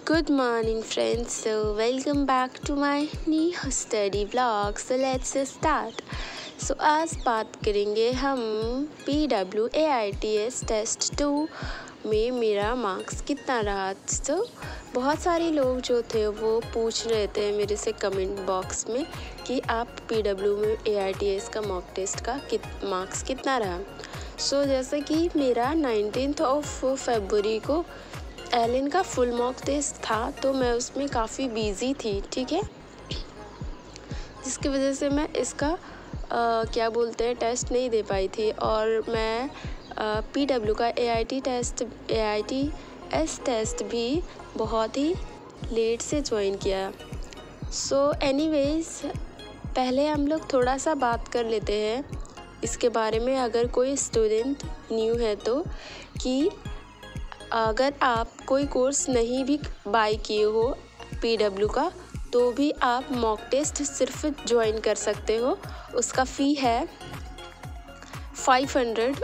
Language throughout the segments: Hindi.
Good morning friends, so welcome back to my new study vlog. So let's start. So आज बात करेंगे हम PWAITS टेस्ट 2 में मेरा मार्क्स कितना रहा। तो बहुत सारे लोग जो थे वो पूछ रहे थे मेरे से कमेंट बॉक्स में कि आप PW में AITS का मॉक टेस्ट का मार्क्स कितना रहा। सो जैसे कि मेरा 19 फरवरी को एलन का फुल मॉक टेस्ट था, तो मैं उसमें काफ़ी बिज़ी थी, ठीक है, जिसकी वजह से मैं इसका क्या बोलते हैं टेस्ट नहीं दे पाई थी। और मैं PW का AITS टेस्ट भी बहुत ही लेट से ज्वाइन किया। सो एनीवेज़ पहले हम लोग थोड़ा सा बात कर लेते हैं इसके बारे में, अगर कोई स्टूडेंट न्यू है तो, कि अगर आप कोई कोर्स नहीं भी बाय किए हो PW का, तो भी आप मॉक टेस्ट सिर्फ ज्वाइन कर सकते हो। उसका फ़ी है 500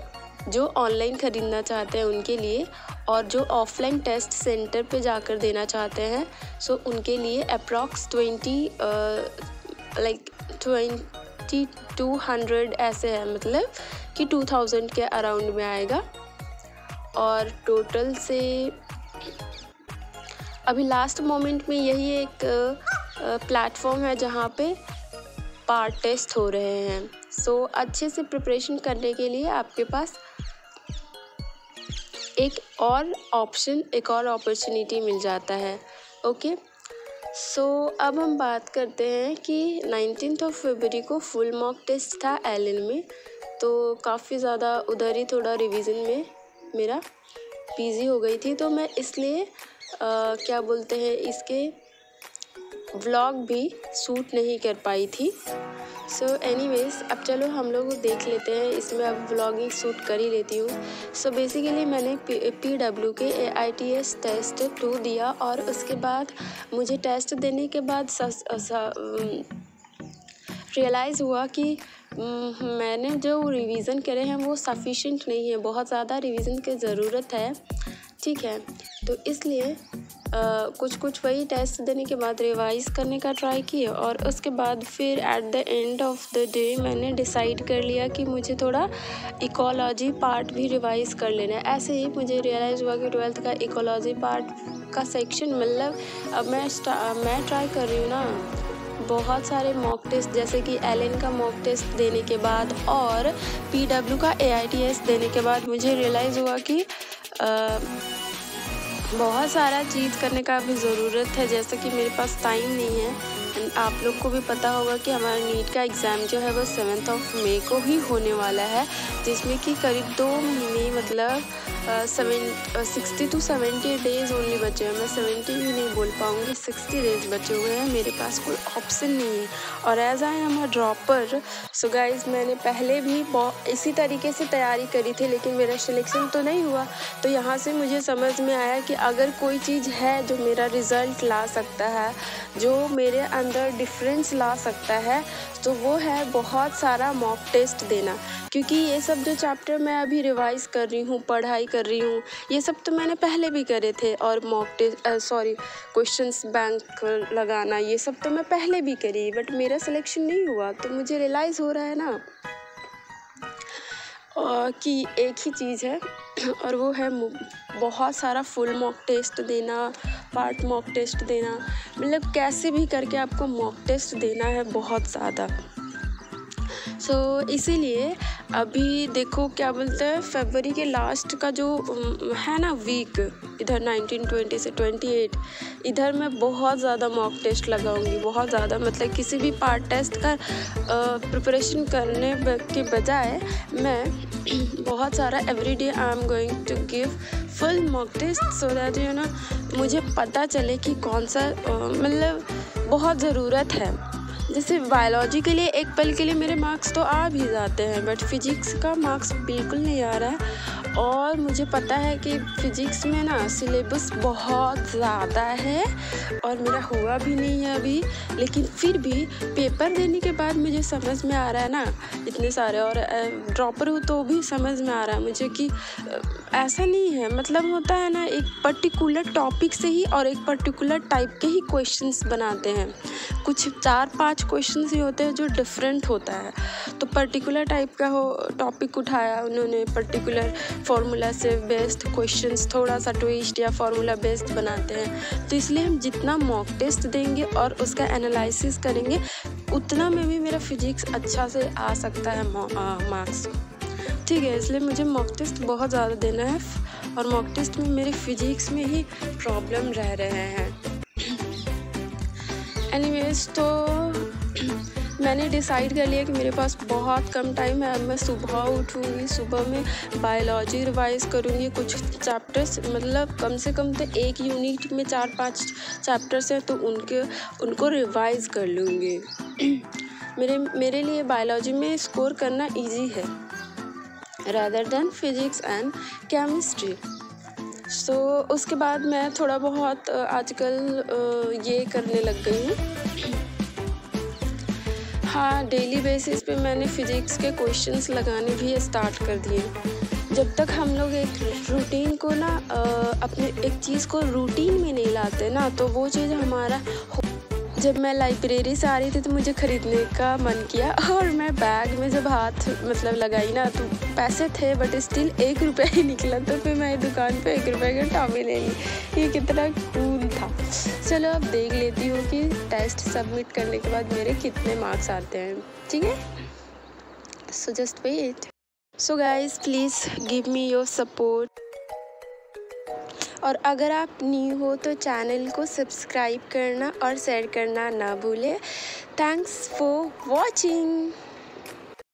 जो ऑनलाइन ख़रीदना चाहते हैं उनके लिए, और जो ऑफलाइन टेस्ट सेंटर पे जाकर देना चाहते हैं सो उनके लिए अप्रॉक्स 2200 ऐसे है, मतलब कि 2000 के अराउंड में आएगा। और टोटल से अभी लास्ट मोमेंट में यही एक प्लेटफॉर्म है जहाँ पे पार्ट टेस्ट हो रहे हैं। सो अच्छे से प्रिपरेशन करने के लिए आपके पास एक और अपॉर्चुनिटी मिल जाता है। ओके, सो अब हम बात करते हैं कि 19 फरवरी को फुल मॉक टेस्ट था एलन में, तो काफ़ी ज़्यादा उधर ही थोड़ा रिवीजन में मेरा बिज़ी हो गई थी, तो मैं इसलिए क्या बोलते हैं इसके व्लॉग भी शूट नहीं कर पाई थी। सो एनीवेज़ अब चलो हम लोग देख लेते हैं, इसमें अब व्लॉगिंग शूट कर ही लेती हूँ। सो बेसिकली मैंने PW के AITS टेस्ट 2 दिया, और उसके बाद मुझे टेस्ट देने के बाद रियलाइज़ हुआ कि मैंने जो रिवीज़न करे हैं वो सफिशिएंट नहीं है, बहुत ज़्यादा रिवीज़न की ज़रूरत है, ठीक है। तो इसलिए कुछ वही टेस्ट देने के बाद रिवाइज़ करने का ट्राई किया, और उसके बाद फिर at the end of the day मैंने डिसाइड कर लिया कि मुझे थोड़ा इकोलॉजी पार्ट भी रिवाइज़ कर लेना है। ऐसे ही मुझे रियलाइज़ हुआ कि 12th का इकोलॉजी पार्ट का सेक्शन, मतलब अब मैं ट्राई कर रही हूँ ना बहुत सारे मॉक टेस्ट, जैसे कि एलन का मॉक टेस्ट देने के बाद और PW का AITS देने के बाद मुझे रियलाइज़ हुआ कि बहुत सारा चीज़ करने का भी ज़रूरत है, जैसे कि मेरे पास टाइम नहीं है। एंड आप लोग को भी पता होगा कि हमारा नीट का एग्ज़ाम जो है वो 7 मई को ही होने वाला है, जिसमें कि करीब 2 महीने, मतलब 60 to 70 डेज़ ओनली बचे हैं। मैं 70 भी नहीं बोल पाऊँगी, 60 डेज़ बचे हुए हैं। मेरे पास कोई ऑप्शन नहीं है, और as I am a dropper, so guys मैंने पहले भी इसी तरीके से तैयारी करी थी, लेकिन मेरा सिलेक्शन तो नहीं हुआ। तो यहाँ से मुझे समझ में आया कि अगर कोई चीज़ है जो मेरा रिज़ल्ट ला सकता है, जो मेरे अंदर डिफरेंस ला सकता है, तो वो है बहुत सारा मॉक टेस्ट देना। क्योंकि ये सब जो चैप्टर मैं अभी रिवाइज़ कर रही हूँ, पढ़ाई कर रही हूँ, ये सब तो मैंने पहले भी करे थे, और मॉक टेस्ट क्वेश्चंस बैंक लगाना, ये सब तो मैं पहले भी करी, बट मेरा सिलेक्शन नहीं हुआ। तो मुझे रियलाइज़ हो रहा है ना कि एक ही चीज़ है, और वो है बहुत सारा फुल मॉक टेस्ट देना, पार्ट मॉक टेस्ट देना, मतलब कैसे भी करके आपको मॉक टेस्ट देना है बहुत ज़्यादा। सो इसीलिए अभी देखो क्या बोलते हैं, फरवरी के लास्ट का जो है ना वीक, इधर 19, 20 से 28, इधर मैं बहुत ज़्यादा मॉक टेस्ट लगाऊंगी, बहुत ज़्यादा, मतलब किसी भी पार्ट टेस्ट का प्रिपरेशन करने के बजाय मैं बहुत सारा everyday I am going to give full mock test, so that you know मुझे पता चले कि कौन सा मतलब बहुत ज़रूरत है। जैसे बायोलॉजी के लिए एक पल के लिए मेरे मार्क्स तो आ भी जाते हैं, बट फिजिक्स का मार्क्स बिल्कुल नहीं आ रहा है। और मुझे पता है कि फ़िज़िक्स में ना सिलेबस बहुत ज़्यादा है और मेरा हुआ भी नहीं है अभी, लेकिन फिर भी पेपर देने के बाद मुझे समझ में आ रहा है ना इतने सारे, और ड्रॉपर हूँ तो भी समझ में आ रहा है मुझे कि ऐसा नहीं है, मतलब होता है ना एक पर्टिकुलर टॉपिक से ही और एक पर्टिकुलर टाइप के ही क्वेश्चंस बनाते हैं। कुछ 4-5 क्वेश्चंस ही होते हैं जो डिफरेंट होता है, तो पर्टिकुलर टाइप का हो टॉपिक उठाया उन्होंने, पर्टिकुलर फार्मूला से बेस्ड क्वेश्चंस, थोड़ा सा ट्विस्ट या फार्मूला बेस्ड बनाते हैं। तो इसलिए हम जितना मॉक टेस्ट देंगे और उसका एनालिसिस करेंगे उतना में भी मेरा फिजिक्स अच्छा से आ सकता है मार्क्स, ठीक है। इसलिए मुझे मॉक टेस्ट बहुत ज़्यादा देना है और मॉक टेस्ट में मेरे फिजिक्स में ही प्रॉब्लम रह रहे हैं। एनीवेज, तो मैंने डिसाइड कर लिया कि मेरे पास बहुत कम टाइम है। अब मैं सुबह उठूँगी, सुबह में बायोलॉजी रिवाइज़ करूँगी, कुछ चैप्टर्स, मतलब कम से कम तो एक यूनिट में 4-5 चैप्टर्स हैं तो उनको रिवाइज़ कर लूँगी। मेरे लिए बायोलॉजी में स्कोर करना इजी है rather than physics and chemistry. So उसके बाद मैं थोड़ा बहुत आजकल ये करने लग गई हूँ। हाँ, डेली बेसिस पे मैंने फ़िज़िक्स के क्वेश्चंस लगाने भी स्टार्ट कर दिए। जब तक हम लोग एक रूटीन को ना अपने एक चीज़ को रूटीन में नहीं लाते ना, तो वो चीज़ हमारा जब मैं लाइब्रेरी से आ रही थी तो मुझे ख़रीदने का मन किया और मैं बैग में जब हाथ मतलब लगाई ना तो पैसे थे बट स्टिल 1 रुपया ही निकला, तो फिर मैं दुकान पे 1 रुपये का टॉफ़ी ले ली। ये कितना कूल था। चलो अब देख लेती हूँ कि टेस्ट सबमिट करने के बाद मेरे कितने मार्क्स आते हैं, ठीक है। So just wait. So guys, please give me your support, और अगर आप न्यू हो तो चैनल को सब्सक्राइब करना और शेयर करना ना भूलें। Thanks for watching.